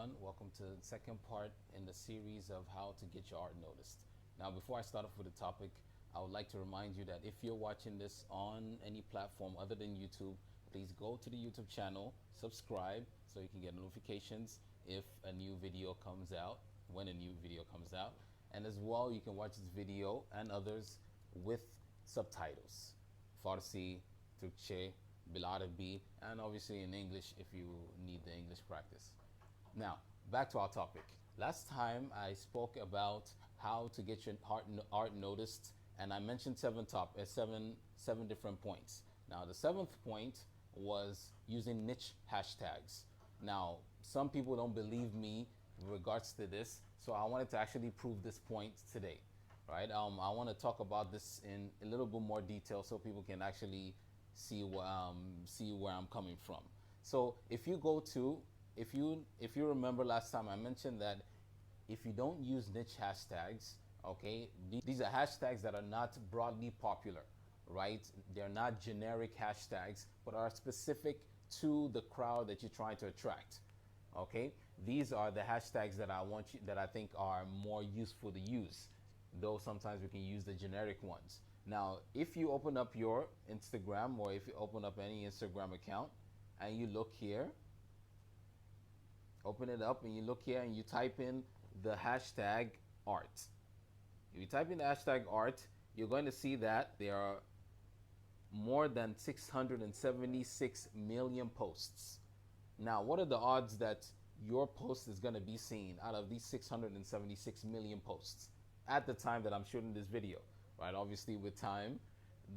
everyone. Welcome to the second part in the series of how to get your art noticed. Now, before I start off with the topic, I would like to remind you that if you're watching this on any platform other than YouTube, please go to the YouTube channel, subscribe so you can get notifications if a new video comes out, when a new video comes out. And as well, you can watch this video and others with subtitles. Farsi, Turkce, Bilarabi, and obviously in English if you need the English practice. Now, back to our topic. Last time I spoke about how to get your art noticed, and I mentioned seven different points. Now, the seventh point was using niche hashtags. Now, some people don't believe me in regards to this, so I wanted to actually prove this point today, right? I want to talk about this in a little bit more detail so people can actually see where I'm coming from. So if you go to, if you remember last time I mentioned that if you don't use niche hashtags, okay, these are hashtags that are not broadly popular, right? They're not generic hashtags, but are specific to the crowd that you're trying to attract. Okay, these are the hashtags that I think are more useful to use, though sometimes we can use the generic ones. Now, if you open up your Instagram or if you open up any Instagram account and you look here, open it up and you look here and you type in the hashtag art. If you type in the hashtag art, you're going to see that there are more than 676 million posts. Now, what are the odds that your post is going to be seen out of these 676 million posts at the time that I'm shooting this video? Right, obviously with time,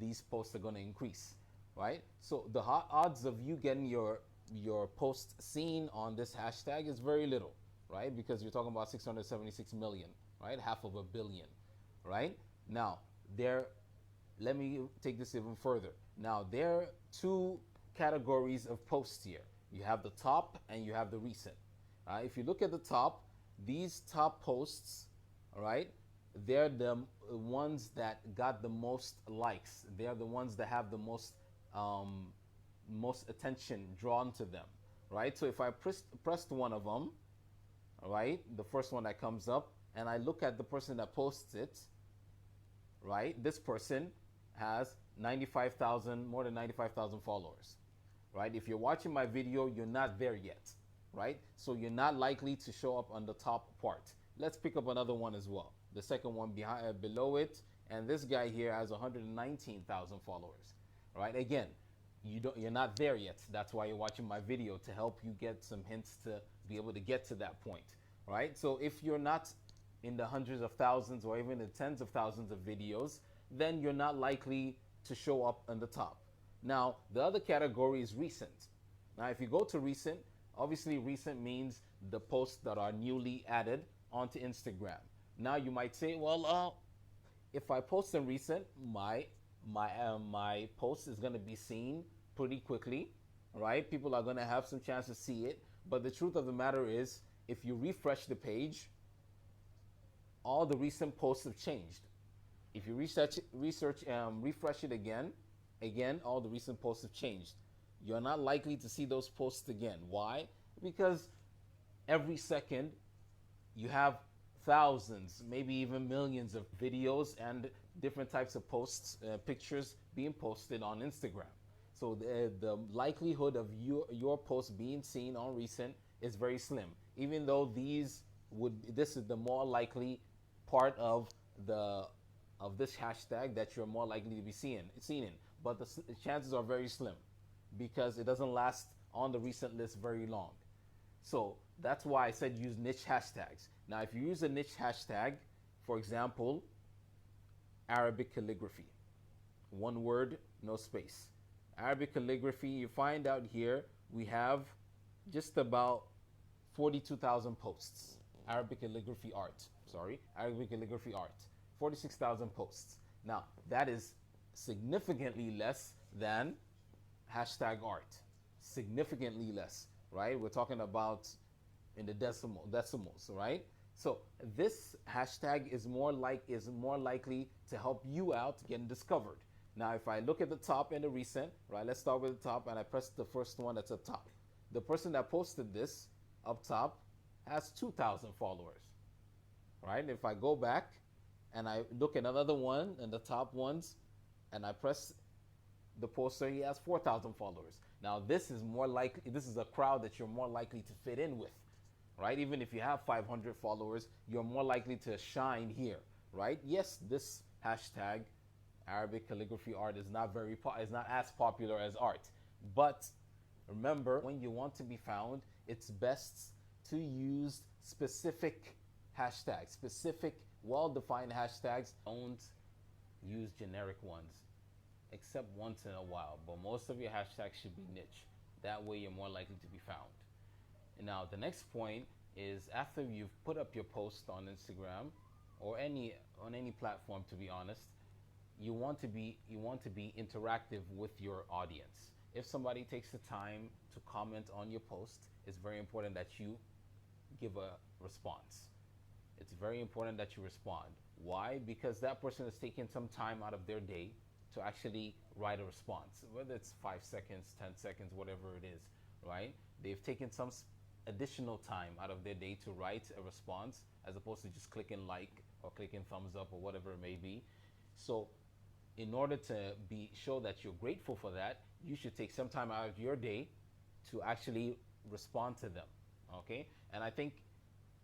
these posts are going to increase, right? So the odds of you getting your post seen on this hashtag is very little, right? Because you're talking about 676 million, right? Half of a billion, right? Now, let me take this even further. Now, there are two categories of posts here. You have the top and you have the recent. If you look at the top, these top posts, all right, they're the ones that got the most likes. They're the ones that have the most attention drawn to them, right? So if I pressed one of them, all right, the first one that comes up, and I look at the person that posts it, right, this person has more than 95,000 followers, right? If you're watching my video, you're not there yet, right? So you're not likely to show up on the top part. Let's pick up another one as well. The second one below it, and this guy here has 119,000 followers, right? Again, you're not there yet. That's why you're watching my video, to help you get some hints to be able to get to that point, right? So if you're not in the hundreds of thousands or even the tens of thousands of videos, then you're not likely to show up on the top. Now, the other category is recent. Now, if you go to recent, obviously recent means the posts that are newly added onto Instagram. Now you might say, well, if I post in recent, my post is going to be seen pretty quickly, right? People are going to have some chance to see it. But the truth of the matter is, if you refresh the page, all the recent posts have changed. If you refresh it again, all the recent posts have changed. You're not likely to see those posts again. Why? Because every second you have thousands, maybe even millions of videos and different types of posts, pictures being posted on Instagram. So the likelihood of your post being seen on recent is very slim, even though this is the more likely part of this hashtag that you're more likely to be seen in. But the chances are very slim because it doesn't last on the recent list very long. So that's why I said use niche hashtags. Now, if you use a niche hashtag, for example, Arabic calligraphy, one word, no space. Arabic calligraphy, you find out here, we have just about 42,000 posts. Arabic calligraphy art, 46,000 posts. Now, that is significantly less than hashtag art, significantly less. Right? We're talking about in the decimals, right? So this hashtag is more likely to help you out getting discovered. Now, if I look at the top and the recent, right? Let's start with the top, and I press the first one that's up top. The person that posted this up top has 2,000 followers, right? If I go back and I look at another one and the top ones and I press the poster, he has 4,000 followers. Now this is more likely, this is a crowd that you're more likely to fit in with, right? Even if you have 500 followers, you're more likely to shine here, right? Yes, this hashtag Arabic calligraphy art is not is not as popular as art, but remember, when you want to be found, it's best to use specific hashtags, specific, well-defined hashtags. Don't use generic ones, except once in a while. But most of your hashtags should be niche. That way, you're more likely to be found. And now, the next point is after you've put up your post on Instagram or on any platform, to be honest, you want to be interactive with your audience. If somebody takes the time to comment on your post, it's very important that you give a response. It's very important that you respond. Why? Because that person is taking some time out of their day to actually write a response, whether it's 5 seconds, 10 seconds, whatever it is, right? They've taken some additional time out of their day to write a response as opposed to just clicking like or clicking thumbs up or whatever it may be. So in order to show that you're grateful for that, you should take some time out of your day to actually respond to them, okay? And I think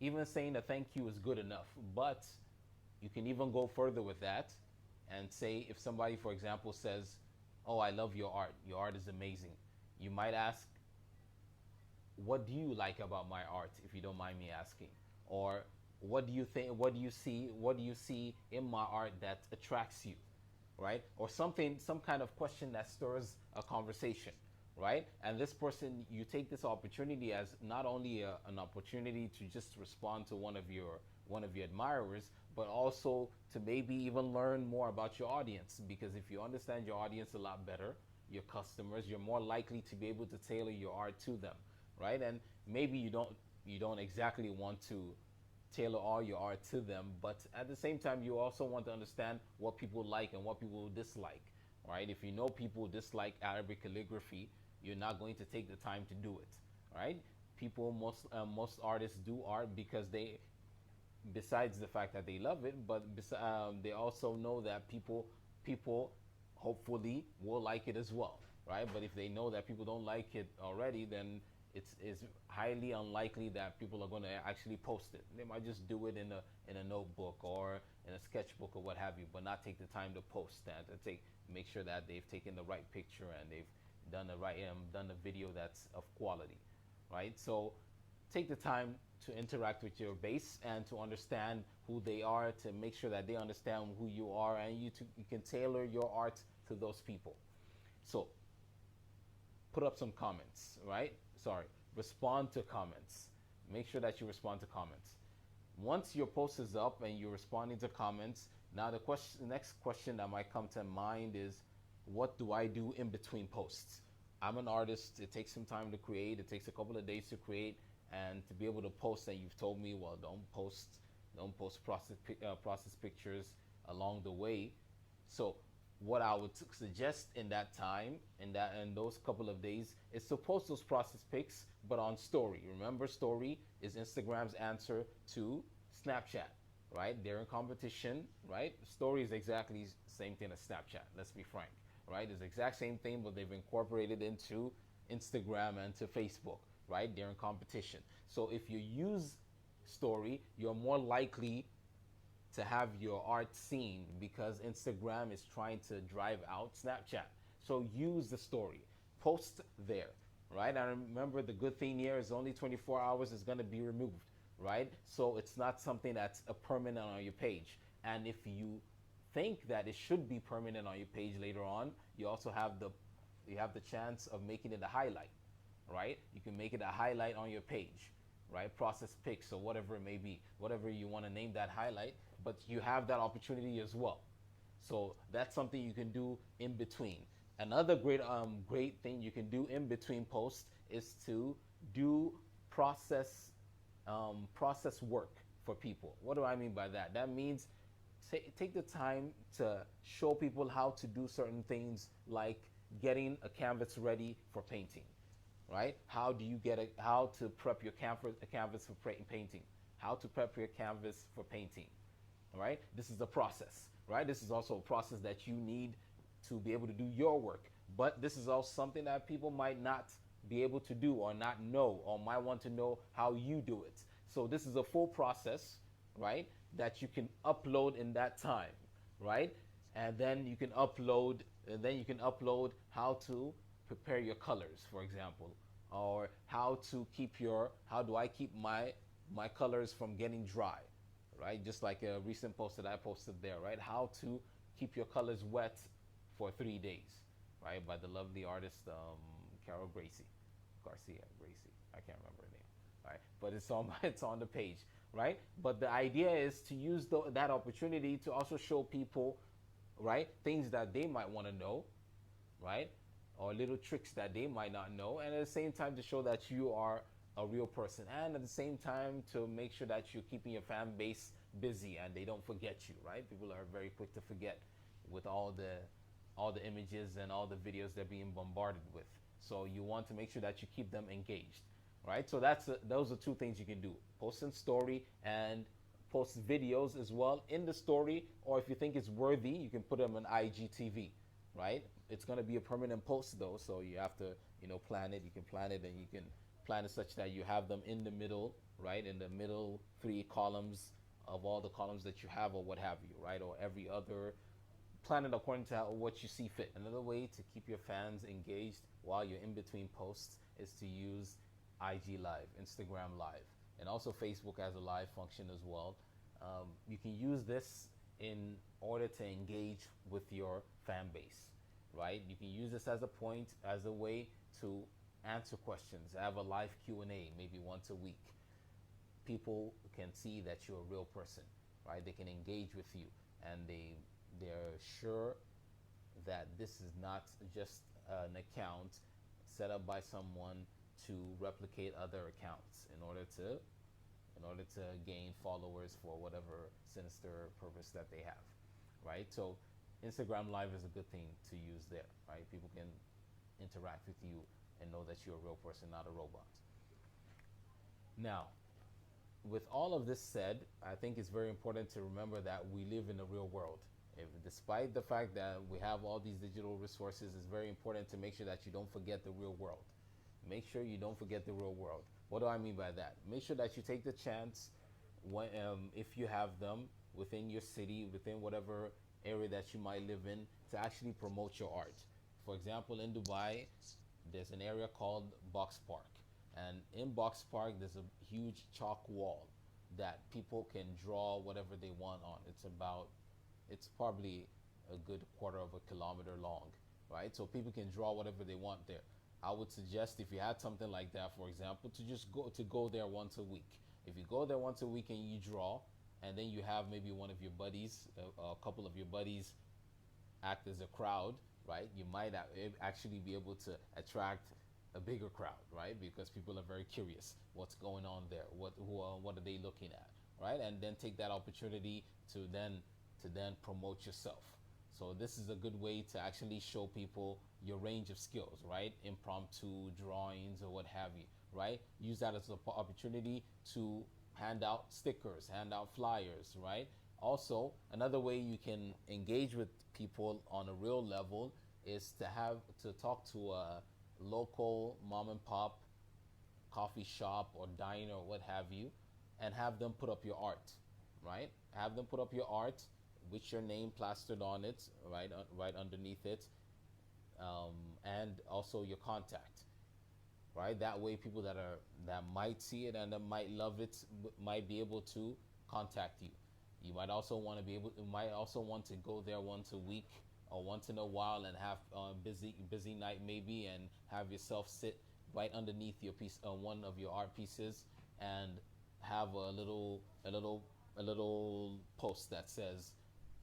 even saying a thank you is good enough, but you can even go further with that and say, if somebody, for example, says, oh, I love your art is amazing, you might ask, what do you like about my art, if you don't mind me asking? Or what do you think, what do you see in my art that attracts you, right? Or some kind of question that stirs a conversation, right? And this person, you take this opportunity as not only an opportunity to just respond to one of your admirers, but also to maybe even learn more about your audience. Because if you understand your audience a lot better, your customers, you're more likely to be able to tailor your art to them, right? And maybe you don't exactly want to tailor all your art to them, but at the same time, you also want to understand what people like and what people dislike, right? If you know people dislike Arabic calligraphy, you're not going to take the time to do it, right? Most artists do art because they, besides the fact that they love it, but they also know that people hopefully will like it as well, right? But if they know that people don't like it already, then it's highly unlikely that people are going to actually post it. They might just do it in a notebook or in a sketchbook or what have you, but not take the time to post that, to make sure that they've taken the right picture and they've done the video that's of quality, right? So take the time to interact with your base and to understand who they are, to make sure that they understand who you are, and you can tailor your art to those people. So put up some comments, right? Respond to comments. Make sure that you respond to comments. Once your post is up and you're responding to comments, now the next question that might come to mind is, what do I do in between posts? I'm an artist. It takes some time to create. It takes a couple of days to create and to be able to post. And you've told me, well, don't post process pictures along the way. So what I would suggest in that time, in those couple of days, is to post those process pics, but on story. Remember, story is Instagram's answer to Snapchat, right? They're in competition, right? Story is exactly the same thing as Snapchat, let's be frank, right? It's the exact same thing, but they've incorporated into Instagram and to Facebook, right? They're in competition. So if you use story, you're more likely to have your art seen, because Instagram is trying to drive out Snapchat. So use the story, post there, right? And remember, the good thing here is only 24 hours is going to be removed, right? So it's not something that's a permanent on your page. And if you think that it should be permanent on your page later on, you also have the chance of making it a highlight, right? You can make it a highlight on your page, right? Process pics or whatever it may be, whatever you want to name that highlight, but you have that opportunity as well. So that's something you can do in between. Another great thing you can do in between posts is to do process work for people. What do I mean by that? That means take the time to show people how to do certain things, like getting a canvas ready for painting, right? How do you how to prep your canvas for painting? How to prep your canvas for painting, right? This is a process, right? This is also a process that you need to be able to do your work. But this is also something that people might not be able to do or not know or might want to know how you do it. So this is a full process, right? That you can upload in that time, right? And then you can upload how to prepare your colors, for example, or how do I keep my colors from getting dry, right? Just like a recent post that I posted there, right? How to keep your colors wet for 3 days, right? By the lovely artist Carol Garcia Gracie. I can't remember her name, right? But it's on it's on the page, right? But the idea is to use that opportunity to also show people, right, things that they might want to know, right? Or little tricks that they might not know, and at the same time to show that you are a real person, and at the same time to make sure that you're keeping your fan base busy and they don't forget you, right? People are very quick to forget with all the images and all the videos they're being bombarded with. So you want to make sure that you keep them engaged, right? So those are two things you can do: post in story and post videos as well in the story, or if you think it's worthy, you can put them on IGTV, right? It's going to be a permanent post though, so you have to, plan it. You can plan it, and you can plan it such that you have them in the middle, right? In the middle 3 columns of all the columns that you have, or what have you, right? Or every other, plan it according to what you see fit. Another way to keep your fans engaged while you're in between posts is to use IG Live, Instagram Live, and also Facebook as a live function as well. You can use this in order to engage with your fan base, right? You can use this as a way to answer questions. Have a live Q&A maybe once a week. People can see that you're a real person, right? They can engage with you, and they're sure that this is not just an account set up by someone to replicate other accounts in order to gain followers for whatever sinister purpose that they have, right? So Instagram Live is a good thing to use there, right? People can interact with you and know that you're a real person, not a robot. Now, with all of this said, I think it's very important to remember that we live in the real world. Despite the fact that we have all these digital resources, it's very important to make sure that you don't forget the real world. Make sure you don't forget the real world. What do I mean by that? Make sure that you take the chance, if you have them within your city, within whatever area that you might live in, to actually promote your art. For example, in Dubai, there's an area called Box Park. And in Box Park, there's a huge chalk wall that people can draw whatever they want on. It's probably a good quarter of a kilometer long, right? So people can draw whatever they want there. I would suggest, if you had something like that, for example, to go there once a week. If you go there once a week and you draw, and then you have maybe one of your buddies, a couple of your buddies act as a crowd, right? You might actually be able to attract a bigger crowd, right? Because people are very curious what's going on there, what are they looking at, right? And then take that opportunity to then promote yourself. So this is a good way to actually show people your range of skills, right? Impromptu drawings or what have you, right? Use that as an opportunity to hand out stickers, hand out flyers, right? Also, another way you can engage with people on a real level is to talk to a local mom and pop coffee shop or diner or what have you, and have them put up your art, right? Have them put up your art with your name plastered on it, right underneath it, and also your contact, right? That way, people that might see it and that might love it might be able to contact you. You might also want to go there once a week or once in a while and have a busy night maybe, and have yourself sit right underneath your piece, one of your art pieces, and have a little post that says,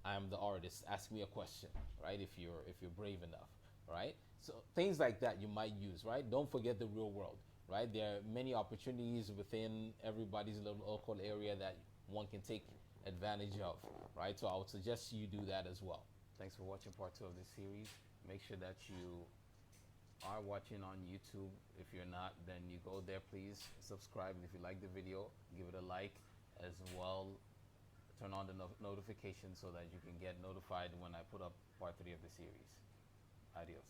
"I'm the artist. Ask me a question," right? If you're brave enough, right? So things like that you might use, right? Don't forget the real world, right? There are many opportunities within everybody's little local area that one can take advantage of, right? So I would suggest you do that as well. Thanks for watching part 2 of this series. Make sure that you are watching on YouTube. If you're not, then you go there, please subscribe. And if you like the video, give it a like as well. Turn on the notification so that you can get notified when I put up part 3 of the series. Adios.